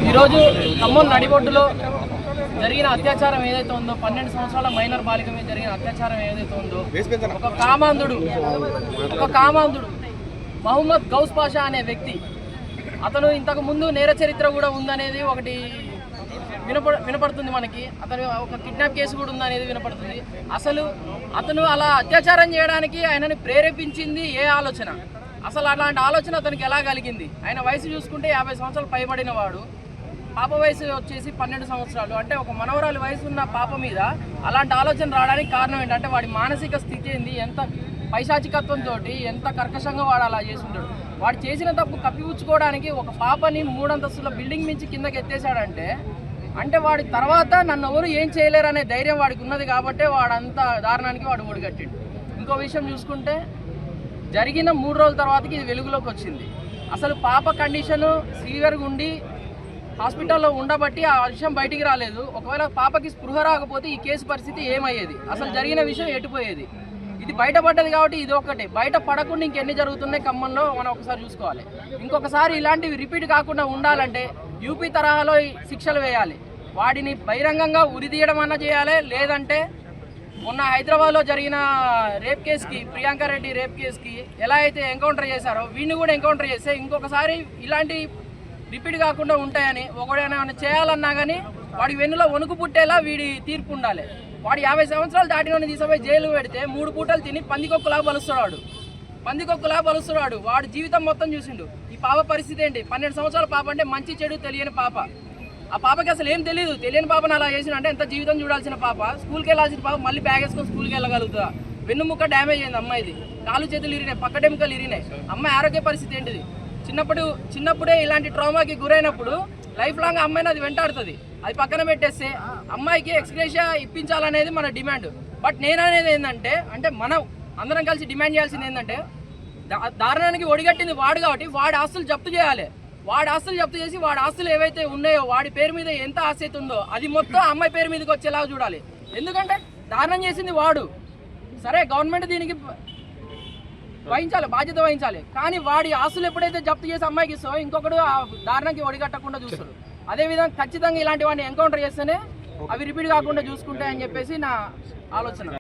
ఈరోజు ఖమ్మం నడిబొడ్డులో జరిగిన అత్యాచారం ఏదైతే ఉందో 12 సంవత్సరాల మైనర్ బాలిక మీద జరిగిన అత్యాచారం ఏదైతే ఉందో ఒక కామాంధుడు మహమ్మద్ గౌస్ పాషా అనే వ్యక్తి, అతను ఇంతకు ముందు నేర చరిత్ర కూడా ఉందనేది ఒకటి వినపడుతుంది మనకి. అతను ఒక కిడ్నాప్ కేసు కూడా ఉందనేది వినపడుతుంది. అసలు అతను అలా అత్యాచారం చేయడానికి ఆయనని ప్రేరేపించింది ఏ ఆలోచన? అసలు అలాంటి ఆలోచన అతనికి ఎలా కలిగింది? ఆయన వయసు చూసుకుంటే 50 సంవత్సరాలు పైబడిన వాడు, పాప వయసు వచ్చేసి 12 సంవత్సరాలు. అంటే ఒక మనవరాలి వయసు ఉన్న పాప మీద అలాంటి ఆలోచన రావడానికి కారణం ఏంటంటే వాడి మానసిక స్థితి ఏంది, ఎంత పైశాచికత్వంతో, ఎంత కర్కశంగా వాడు అలా చేస్తుంటాడు. వాడు చేసిన తప్పు కప్పిపుచ్చుకోవడానికి ఒక పాపని 3 అంతస్తుల బిల్డింగ్ నుంచి కిందకి ఎత్తేసాడంటే అంటే వాడి తర్వాత నన్ను ఎవరు ఏం చేయలేరు అనే ధైర్యం వాడికి ఉన్నది కాబట్టే వాడంతా దారుణానికి వాడు ఒడిగట్టిండు. ఇంకో విషయం చూసుకుంటే జరిగిన 3 రోజుల తర్వాతకి ఇది వెలుగులోకి వచ్చింది. అసలు పాప కండిషను సీవియర్గా ఉండి హాస్పిటల్లో ఉండబట్టి ఆ విషయం బయటికి రాలేదు. ఒకవేళ పాపకి స్పృహ రాకపోతే ఈ కేసు పరిస్థితి ఏమయ్యేది? అసలు జరిగిన విషయం ఎటుపోయేది? ఇది బయటపడ్డది కాబట్టి ఇది ఒక్కటే. బయట పడకుండా ఇంకెన్ని జరుగుతున్నాయి ఖమ్మంలో మనం ఒకసారి చూసుకోవాలి. ఇంకొకసారి ఇలాంటివి రిపీట్ కాకుండా ఉండాలంటే యూపీ తరహాలో శిక్షలు వేయాలి. వాడిని బహిరంగంగా ఉరిదీయడం అన్నా చేయాలి, లేదంటే మొన్న హైదరాబాద్లో జరిగిన రేప్ కేసుకి, ప్రియాంక రెడ్డి రేప్ కేసుకి ఎలా అయితే ఎన్కౌంటర్ చేశారో వీడిని కూడా ఎన్కౌంటర్ చేస్తే ఇంకొకసారి ఇలాంటి రిపీట్ కాకుండా ఉంటాయని. ఒకడైనా చేయాలన్నా కానీ వాడి వెన్నులో వణుకు పుట్టేలా వీడి తీర్పు ఉండాలి. వాడు 50 సంవత్సరాలు దాటినోని తీసుకుపోయి జైలు పెడితే 3 పూటలు తిని పందికొక్కులా బలుస్తున్నాడు. వాడు జీవితం మొత్తం చూసిండు. ఈ పాప పరిస్థితి ఏంటి? 12 సంవత్సరాల పాప అంటే మంచి చెడు తెలియని పాప. ఆ పాపకి అసలు ఏం తెలియదు. తెలియని పాపను అలా చేసిన అంటే ఎంత జీవితం చూడాల్సిన పాప, స్కూల్కి వెళ్ళాల్సిన పాప మళ్ళీ బ్యాగ్ వేసుకొని స్కూల్కి వెళ్ళగలుగుతుందా? వెన్నుముక్క డ్యామేజ్ అయింది అమ్మాయిది, కాలు చేతులు ఇరినాయి, పక్కటెముకలు ఇరినాయి. అమ్మాయి ఆరోగ్య పరిస్థితి ఏంటిది? చిన్నప్పుడే ఇలాంటి ట్రామాకి గురైనప్పుడు లైఫ్ లాంగ్ అమ్మాయిని అది వెంటాడుతుంది. అది పక్కన పెట్టేస్తే అమ్మాయికి ఎక్స్గ్రేషియా ఇప్పించాలనేది మన డిమాండ్. బట్ నేను అనేది ఏంటంటే, మనం అందరం కలిసి డిమాండ్ చేయాల్సింది ఏంటంటే, దారుణానికి ఒడిగట్టింది వాడు కాబట్టి వాడి ఆస్తులు జప్తు చేయాలి. వాడి ఆస్తులు జప్తు చేసి వాడి ఆస్తులు ఏవైతే ఉన్నాయో, వాడి పేరు మీద ఎంత ఆస్తి ఉందో అది మొత్తం అమ్మాయి పేరు మీదకి వచ్చేలాగా చూడాలి. ఎందుకంటే దారుణం చేసింది వాడు. సరే, గవర్నమెంట్ దీనికి బాధ్యత వహించాలి. కానీ వాడి ఆస్తులు ఎప్పుడైతే జప్తు చేసి అమ్మాయికి ఇస్తావో ఇంకొకడు ఆ దారుణానికి ఒడిగట్టకుండా చూస్తాడు. అదేవిధంగా ఖచ్చితంగా ఇలాంటి వాడిని ఎన్కౌంటర్ చేస్తేనే అవి రిపీట్ కాకుండా చూసుకుంటాయని చెప్పేసి నా ఆలోచన.